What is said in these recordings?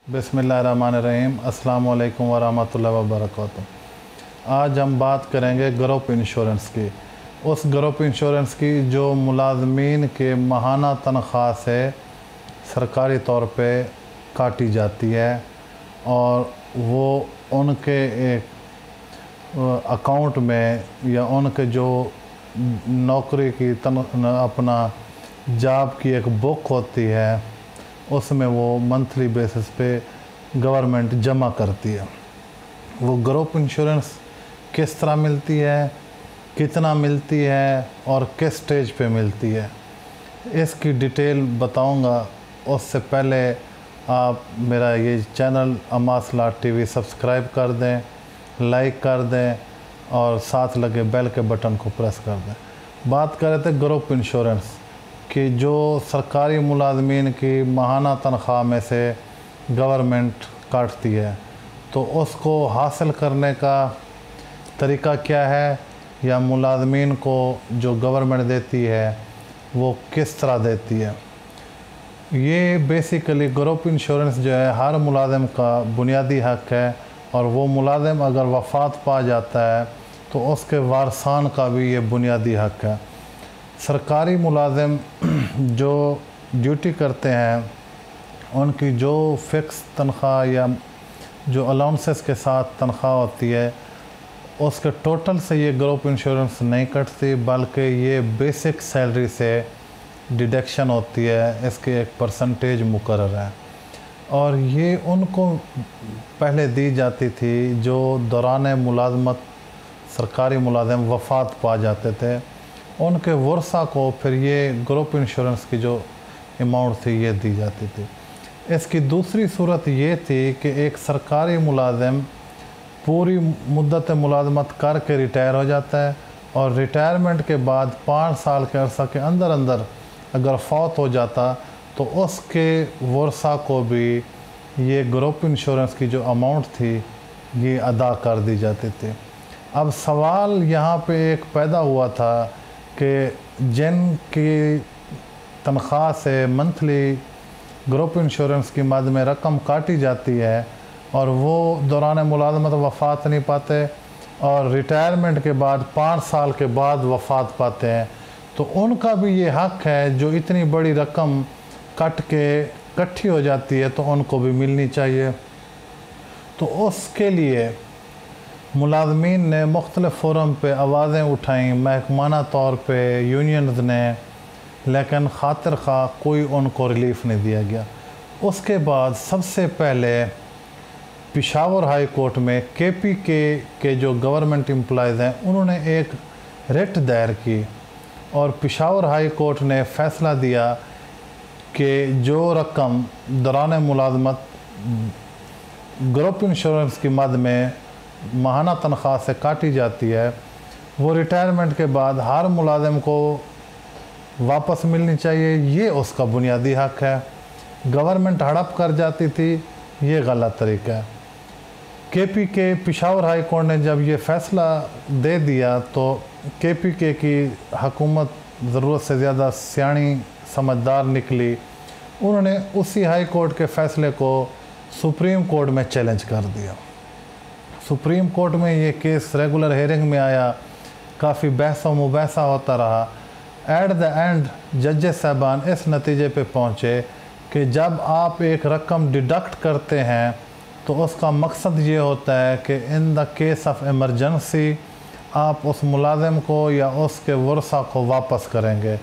बिस्मिल्लाहिर्रहमानिर्रहीम। अस्सलाम वालेकुम वरहमतुल्लाहि वबरकातुहू। आज हम बात करेंगे ग्रुप इंश्योरेंस की, उस ग्रुप इंश्योरेंस की जो मुलाजमीन के माहाना तनख्वाह से सरकारी तौर पे काटी जाती है और वो उनके एक अकाउंट में या उनके जो नौकरी की अपना जॉब की एक बुक होती है उसमें वो मंथली बेसिस पे गवर्नमेंट जमा करती है। वो ग्रुप इंश्योरेंस किस तरह मिलती है, कितना मिलती है और किस स्टेज पे मिलती है, इसकी डिटेल बताऊंगा। उससे पहले आप मेरा ये चैनल अमासलाट टीवी सब्सक्राइब कर दें, लाइक कर दें और साथ लगे बेल के बटन को प्रेस कर दें। बात कर रहे थे ग्रुप इंश्योरेंस कि जो सरकारी मुलाजमीन की माहाना तनख्वाह में से गवर्नमेंट काटती है, तो उसको हासिल करने का तरीका क्या है या मुलाजमीन को जो गवर्नमेंट देती है वो किस तरह देती है। ये बेसिकली ग्रुप इंश्योरेंस जो है हर मुलाजिम का बुनियादी हक़ है और वो मुलाजिम अगर वफ़ात पा जाता है तो उसके वारसान का भी ये बुनियादी हक़ है। सरकारी मुलाजिम जो ड्यूटी करते हैं उनकी जो फ़िक्स तनख्वाह या जो अलाउंसेस के साथ तनख्वाह होती है उसके टोटल से ये ग्रुप इंश्योरेंस नहीं कटती, बल्कि ये बेसिक सैलरी से डिडक्शन होती है। इसकी एक परसेंटेज मुकर्रर है और ये उनको पहले दी जाती थी जो दौरान मुलाजमत सरकारी मुलाजिम वफ़ात पा जाते थे, उनके वर्सा को फिर ये ग्रुप इंश्योरेंस की जो अमाउंट थी ये दी जाती थी। इसकी दूसरी सूरत ये थी कि एक सरकारी मुलाजिम पूरी मुद्दत मुलाजमत करके रिटायर हो जाता है और रिटायरमेंट के बाद 5 साल के अरसा के अंदर अंदर अगर फौत हो जाता तो उसके वर्सा को भी ये ग्रुप इंश्योरेंस की जो अमाउंट थी ये अदा कर दी जाती थी। अब सवाल यहाँ पे एक पैदा हुआ था कि जिनकी तनख्वाह से मंथली ग्रुप इंश्योरेंस की मद में रकम काटी जाती है और वो दौरान मुलाजमत वफ़ात नहीं पाते और रिटायरमेंट के बाद 5 साल के बाद वफ़ात पाते हैं, तो उनका भी ये हक़ है जो इतनी बड़ी रकम कट के इकट्ठी हो जाती है तो उनको भी मिलनी चाहिए। तो उसके लिए मुलाजमीन ने मुख्तलिफ़ फ़ोरम पे आवाज़ें उठाईं, महकमाना तौर पे यूनियंस ने, लेकिन खातिर खा कोई उनको रिलीफ़ नहीं दिया गया। उसके बाद सबसे पहले पेशावर हाई कोर्ट में KPK के जो गवर्नमेंट एम्प्लॉयज़ हैं उन्होंने एक रिट दायर की और पेशावर हाई कोर्ट ने फ़ैसला दिया कि जो रकम दौरान मुलाजमत ग्रुप इंश्योरेंस की मद में माहाना तनख्वाह से काटी जाती है वो रिटायरमेंट के बाद हर मुलाजिम को वापस मिलनी चाहिए। ये उसका बुनियादी हक़ है। गवर्नमेंट हड़प कर जाती थी, ये गलत तरीका है। KPK पेशावर हाई कोर्ट ने जब ये फ़ैसला दे दिया तो KPK की हुकूमत ज़रूरत से ज़्यादा सियाणी समझदार निकली। उन्होंने उसी हाई कोर्ट के फ़ैसले को सुप्रीम कोर्ट में चैलेंज कर दिया। सुप्रीम कोर्ट में ये केस रेगुलर हेयरिंग में आया, काफ़ी बहस व मुबहसा होता रहा। एट द एंड जजेस साहबान इस नतीजे पे पहुँचे कि जब आप एक रकम डिडक्ट करते हैं तो उसका मकसद ये होता है कि in the case of emergency आप उस मुलाजिम को या उसके वर्सा को वापस करेंगे।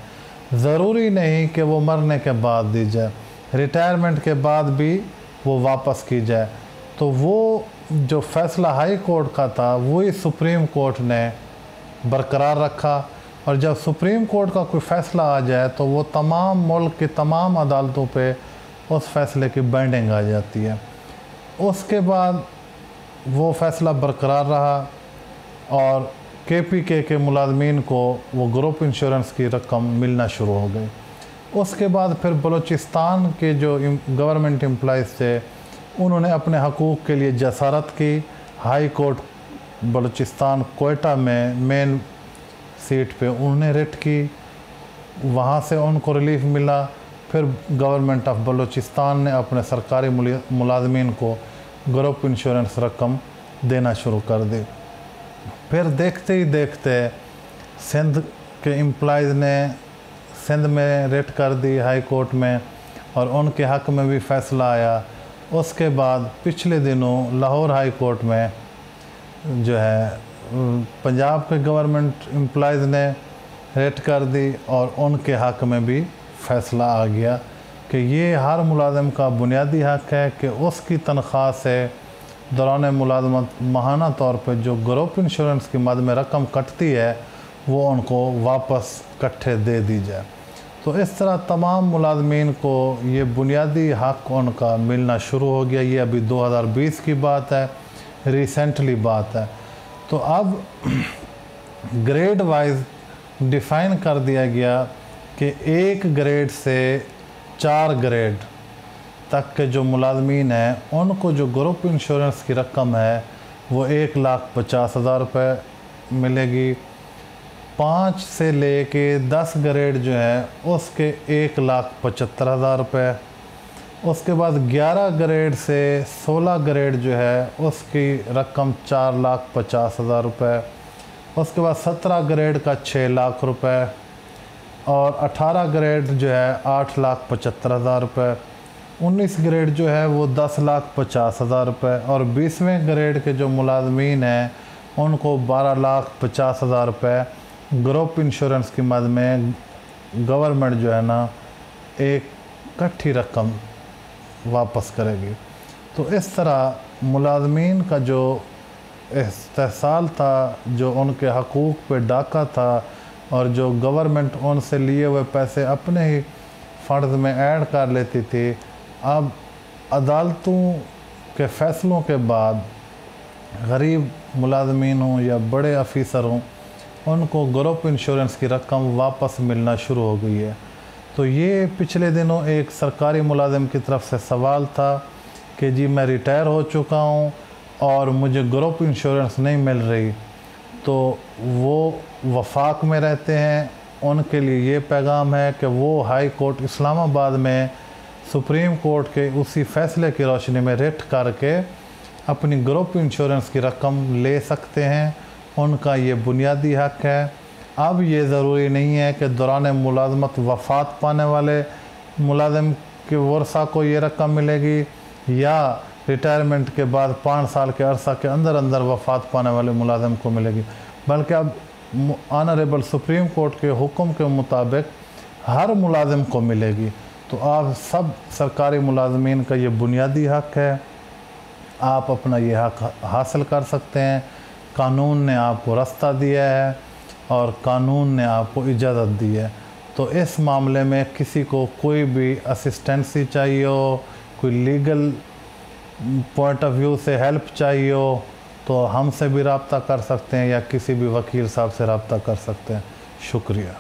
ज़रूरी नहीं कि वो मरने के बाद दी जाए, रिटायरमेंट के बाद भी वो वापस की जाए। तो वो जो फ़ैसला हाई कोर्ट का था वही सुप्रीम कोर्ट ने बरकरार रखा और जब सुप्रीम कोर्ट का कोई फ़ैसला आ जाए तो वो तमाम मुल्क की तमाम अदालतों पे उस फ़ैसले की बाइंडिंग आ जाती है। उसके बाद वो फ़ैसला बरकरार रहा और KPK के मुलाजमीन को वो ग्रुप इंश्योरेंस की रकम मिलना शुरू हो गई। उसके बाद फिर बलूचिस्तान के जो गवर्नमेंट एम्प्लॉयज़ थे उन्होंने अपने हकूक़ के लिए जसारत की। हाई कोर्ट बलूचिस्तान कोयटा में मेन सीट पे उन्होंने रिट की, वहाँ से उनको रिलीफ़ मिला। फिर गवर्नमेंट ऑफ बलूचिस्तान ने अपने सरकारी मुलाजमीन को ग्रुप इंश्योरेंस रकम देना शुरू कर दी। फिर देखते ही देखते सिंध के एम्प्लॉयज़ ने सिंध में रेट कर दी हाई कोर्ट में, और उनके हक़ में भी फ़ैसला आया। उसके बाद पिछले दिनों लाहौर हाई कोर्ट में जो है पंजाब के गवर्नमेंट एम्प्लॉयज़ ने रेट कर दी, और उनके हक़ में भी फ़ैसला आ गया कि ये हर मुलाजिम का बुनियादी हक़ है कि उसकी तनख्वाह से दौरान मुलाजमत माहाना तौर पर जो ग्रुप इंश्योरेंस की मद में रकम कटती है वो उनको वापस इकट्ठे दे दी जाए। तो इस तरह तमाम मुलाजमीन को ये बुनियादी हक़ उनका मिलना शुरू हो गया। ये अभी 2020 की बात है, रिसेंटली बात है। तो अब ग्रेड वाइज डिफ़ाइन कर दिया गया कि 1 ग्रेड से 4 ग्रेड तक के जो मुलाजमीन हैं उनको जो ग्रुप इंश्योरेंस की रकम है वो 1,50,000 रुपये मिलेगी। 5 से लेके 10 ग्रेड जो है उसके 1,75,000 रुपये। उसके बाद 11 ग्रेड से 16 ग्रेड जो है उसकी रकम 4,50,000 रुपये। उसके बाद 17 ग्रेड का 6 लाख रुपये, और 18 ग्रेड जो है 8,75,000 रुपये। 19 ग्रेड जो है वो 10,50,000 रुपये, और 20वें ग्रेड के जो मुलाजमीन हैं उनको 12,50,000 रुपये ग्रुप इंश्योरेंस की मद में गवर्नमेंट जो है ना एक इकट्ठी रकम वापस करेगी। तो इस तरह मुलाजमीन का जो इस्तेहसाल था, जो उनके हकूक़ पे डाका था, और जो गवर्नमेंट उनसे लिए हुए पैसे अपने ही फ़ंड्स में ऐड कर लेती थी, अब अदालतों के फ़ैसलों के बाद गरीब मुलाजमीन हों या बड़े अफीसर हों उनको ग्रुप इंश्योरेंस की रकम वापस मिलना शुरू हो गई है। तो ये पिछले दिनों एक सरकारी मुलाजिम की तरफ से सवाल था कि जी मैं रिटायर हो चुका हूँ और मुझे ग्रुप इंश्योरेंस नहीं मिल रही। तो वो वफाक में रहते हैं, उनके लिए ये पैगाम है कि वो हाई कोर्ट इस्लामाबाद में सुप्रीम कोर्ट के उसी फ़ैसले की रोशनी में रेट करके अपनी ग्रुप इंश्योरेंस की रकम ले सकते हैं। उनका ये बुनियादी हक़ है। अब ये ज़रूरी नहीं है कि दौरान मुलाजमत वफ़ात पाने वाले मुलाजिम के वर्सा को ये रकम मिलेगी, या रिटायरमेंट के बाद 5 साल के अरसा के अंदर अंदर वफ़ात पाने वाले मुलाजिम को मिलेगी, बल्कि अब ऑनरेबल सुप्रीम कोर्ट के हुक्म के मुताबिक हर मुलाजिम को मिलेगी। तो आप सब सरकारी मुलाजमीन का ये बुनियादी हक़ है, आप अपना ये हक़ हासिल कर सकते हैं। कानून ने आपको रास्ता दिया है और कानून ने आपको इजाज़त दी है। तो इस मामले में किसी को कोई भी असिस्टेंसी चाहिए हो, कोई लीगल पॉइंट ऑफ व्यू से हेल्प चाहिए हो, तो हमसे भी रब्ता कर सकते हैं या किसी भी वकील साहब से रब्ता कर सकते हैं। शुक्रिया।